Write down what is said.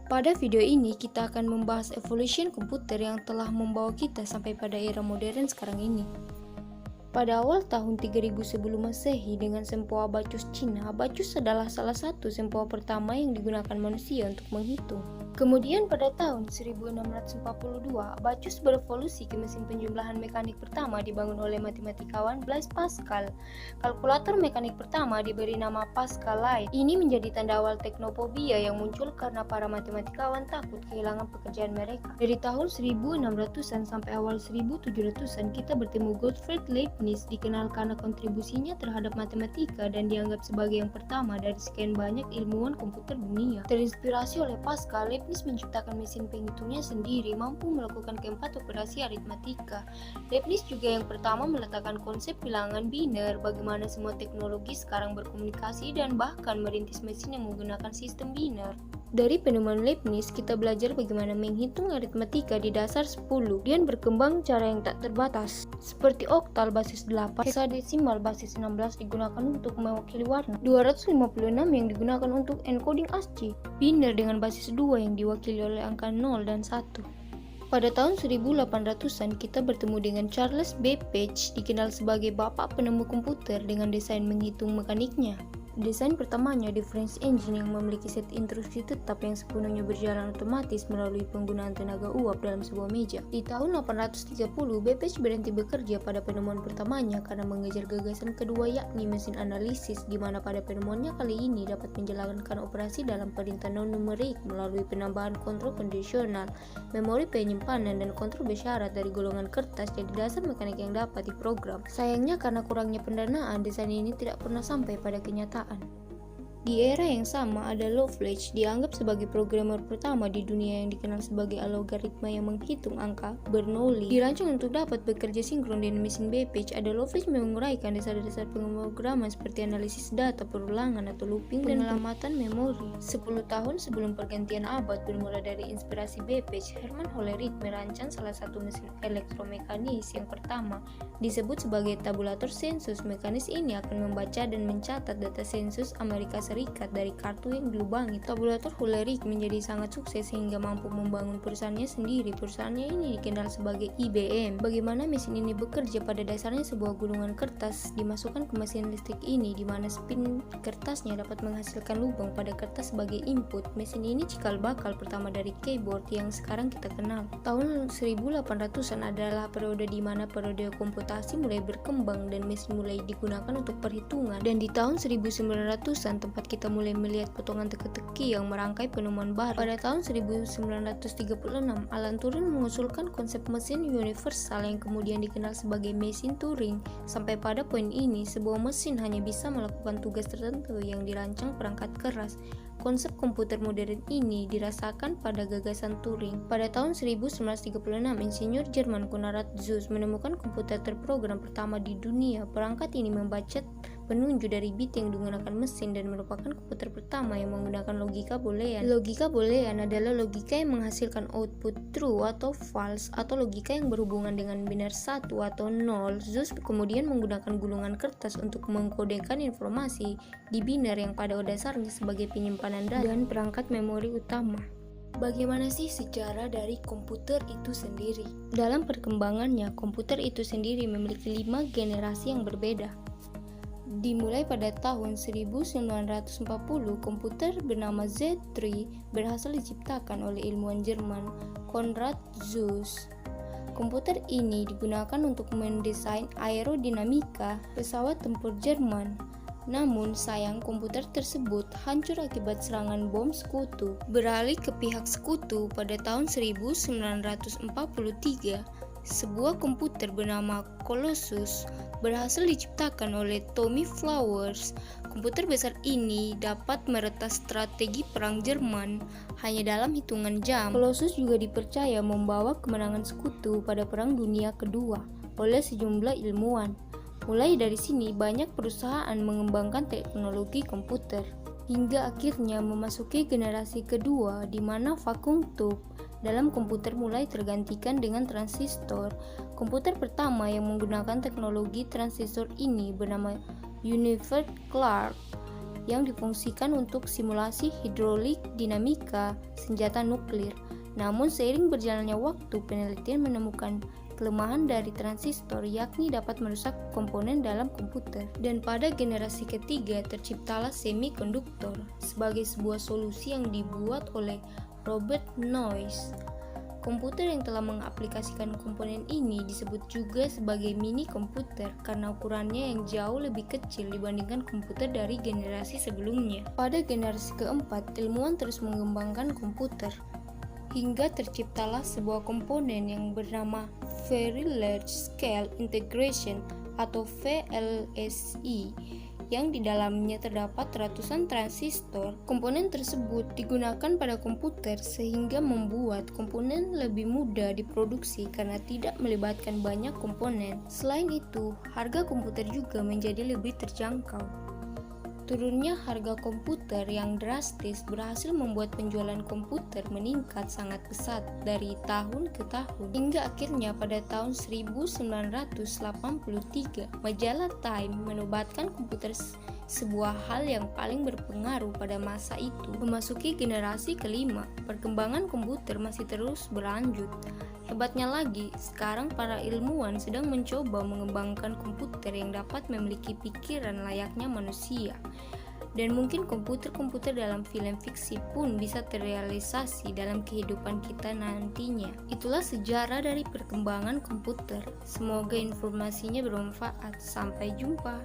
Pada video ini kita akan membahas evolution komputer yang telah membawa kita sampai pada era modern sekarang ini. Pada awal tahun 3000 sebelum Masehi dengan sempoa abacus Cina, abacus adalah salah satu sempoa pertama yang digunakan manusia untuk menghitung. Kemudian pada tahun 1642, abacus berevolusi ke mesin penjumlahan mekanik pertama dibangun oleh matematikawan Blaise Pascal. Kalkulator mekanik pertama diberi nama Pascalite. Ini menjadi tanda awal teknophobia yang muncul karena para matematikawan takut kehilangan pekerjaan mereka. Dari tahun 1600-an sampai awal 1700-an kita bertemu Gottfried Leibniz, dikenal karena kontribusinya terhadap matematika dan dianggap sebagai yang pertama dari sekian banyak ilmuwan komputer dunia. Terinspirasi oleh Pascal, Leibniz menciptakan mesin penghitungnya sendiri, mampu melakukan keempat operasi aritmatika. Leibniz juga yang pertama meletakkan konsep bilangan biner, bagaimana semua teknologi sekarang berkomunikasi dan bahkan merintis mesin yang menggunakan sistem biner. Dari penemuan Leibniz, kita belajar bagaimana menghitung aritmatika di dasar 10, dan berkembang cara yang tak terbatas, seperti oktal basis 8, heksadesimal basis 16 digunakan untuk mewakili warna, 256 yang digunakan untuk encoding ASCII, biner dengan basis 2 yang diwakili oleh angka 0 dan 1. Pada tahun 1800-an kita bertemu dengan Charles Babbage, dikenal sebagai bapak penemu komputer dengan desain menghitung mekaniknya. Desain pertamanya di French Engine yang memiliki set instruksi tetap yang sepenuhnya berjalan otomatis melalui penggunaan tenaga uap dalam sebuah meja. Di tahun 830, Babbage berhenti bekerja pada penemuan pertamanya karena mengejar gagasan kedua, yakni mesin analisis, di mana pada penemuannya kali ini dapat menjalankan operasi dalam perintah non-numerik melalui penambahan kontrol kondisional, memori penyimpanan, dan kontrol bersyarat dari golongan kertas jadi dasar mekanik yang dapat diprogram. Sayangnya karena kurangnya pendanaan, desain ini tidak pernah sampai pada kenyataan. Di era yang sama, ada Loveridge, dianggap sebagai programmer pertama di dunia yang dikenal sebagai algoritma yang menghitung angka, Bernoulli. Dirancang untuk dapat bekerja sinkron dengan mesin Babbage, ada Loveridge menguraikan dasar-dasar pemrograman seperti analisis data, perulangan atau looping, dan penyelamatan memori. 10 tahun sebelum pergantian abad, bermula dari inspirasi Babbage, Hermann Hollerith merancang salah satu mesin elektromekanis yang pertama, disebut sebagai tabulator sensus. Mekanis ini akan membaca dan mencatat data sensus Amerika Serikat dari kartu yang dilubangi. Tabulator Hollerith menjadi sangat sukses sehingga mampu membangun perusahaannya sendiri. Perusahaannya ini dikenal sebagai IBM. Bagaimana mesin ini bekerja? Pada dasarnya sebuah gulungan kertas dimasukkan ke mesin listrik ini, di mana spin kertasnya dapat menghasilkan lubang pada kertas sebagai input. Mesin ini cikal bakal pertama dari keyboard yang sekarang kita kenal. Tahun 1800-an adalah periode di mana periode komputasi mulai berkembang dan mesin mulai digunakan untuk perhitungan. Dan di tahun 1900-an tempat kita mulai melihat potongan teka-teki yang merangkai penemuan baru. Pada tahun 1936, Alan Turing mengusulkan konsep mesin universal yang kemudian dikenal sebagai mesin Turing. Sampai pada poin ini, sebuah mesin hanya bisa melakukan tugas tertentu yang dirancang perangkat keras. Konsep komputer modern ini dirasakan pada gagasan Turing. Pada tahun 1936, insinyur Jerman Konrad Zuse menemukan komputer terprogram pertama di dunia. Perangkat ini membaca penunjuk dari bit yang digunakan mesin dan merupakan komputer pertama yang menggunakan logika boolean. Logika boolean adalah logika yang menghasilkan output true atau false, atau logika yang berhubungan dengan binar 1 atau 0. Zuse kemudian menggunakan gulungan kertas untuk mengkodekan informasi di binar yang pada dasarnya sebagai penyimpanan data dan perangkat memori utama. Bagaimana sih sejarah dari komputer itu sendiri? Dalam perkembangannya, komputer itu sendiri memiliki 5 generasi yang berbeda. Dimulai pada tahun 1940, komputer bernama Z3 berhasil diciptakan oleh ilmuwan Jerman Konrad Zuse. Komputer ini digunakan untuk mendesain aerodinamika pesawat tempur Jerman. Namun sayang, komputer tersebut hancur akibat serangan bom sekutu. Beralih ke pihak sekutu pada tahun 1943, sebuah komputer bernama Colossus berhasil diciptakan oleh Tommy Flowers. Komputer besar ini dapat meretas strategi perang Jerman hanya dalam hitungan jam. Colossus juga dipercaya membawa kemenangan sekutu pada Perang Dunia Kedua oleh sejumlah ilmuwan. Mulai dari sini, banyak perusahaan mengembangkan teknologi komputer, hingga akhirnya memasuki generasi kedua di mana vacuum tube dalam komputer mulai tergantikan dengan transistor. Komputer pertama yang menggunakan teknologi transistor ini bernama Unified Clock yang difungsikan untuk simulasi hidrolik, dinamika, senjata nuklir. Namun seiring berjalannya waktu, penelitian menemukan kelemahan dari transistor, yakni dapat merusak komponen dalam komputer. Dan pada generasi ketiga terciptalah semikonduktor sebagai sebuah solusi yang dibuat oleh Robert Noyce. Komputer yang telah mengaplikasikan komponen ini disebut juga sebagai mini komputer karena ukurannya yang jauh lebih kecil dibandingkan komputer dari generasi sebelumnya. Pada generasi keempat, ilmuwan terus mengembangkan komputer hingga terciptalah sebuah komponen yang bernama Very Large Scale Integration atau VLSI, yang di dalamnya terdapat ratusan transistor. Komponen tersebut digunakan pada komputer sehingga membuat komponen lebih mudah diproduksi karena tidak melibatkan banyak komponen. Selain itu, harga komputer juga menjadi lebih terjangkau. Turunnya harga komputer yang drastis berhasil membuat penjualan komputer meningkat sangat pesat dari tahun ke tahun, hingga akhirnya pada tahun 1983 majalah Time menobatkan komputer sebuah hal yang paling berpengaruh pada masa itu. Memasuki generasi kelima, perkembangan komputer masih terus berlanjut. Hebatnya lagi, sekarang para ilmuwan sedang mencoba mengembangkan komputer yang dapat memiliki pikiran layaknya manusia. Dan mungkin komputer-komputer dalam film fiksi pun bisa terrealisasi dalam kehidupan kita nantinya. Itulah sejarah dari perkembangan komputer. Semoga informasinya bermanfaat. Sampai jumpa.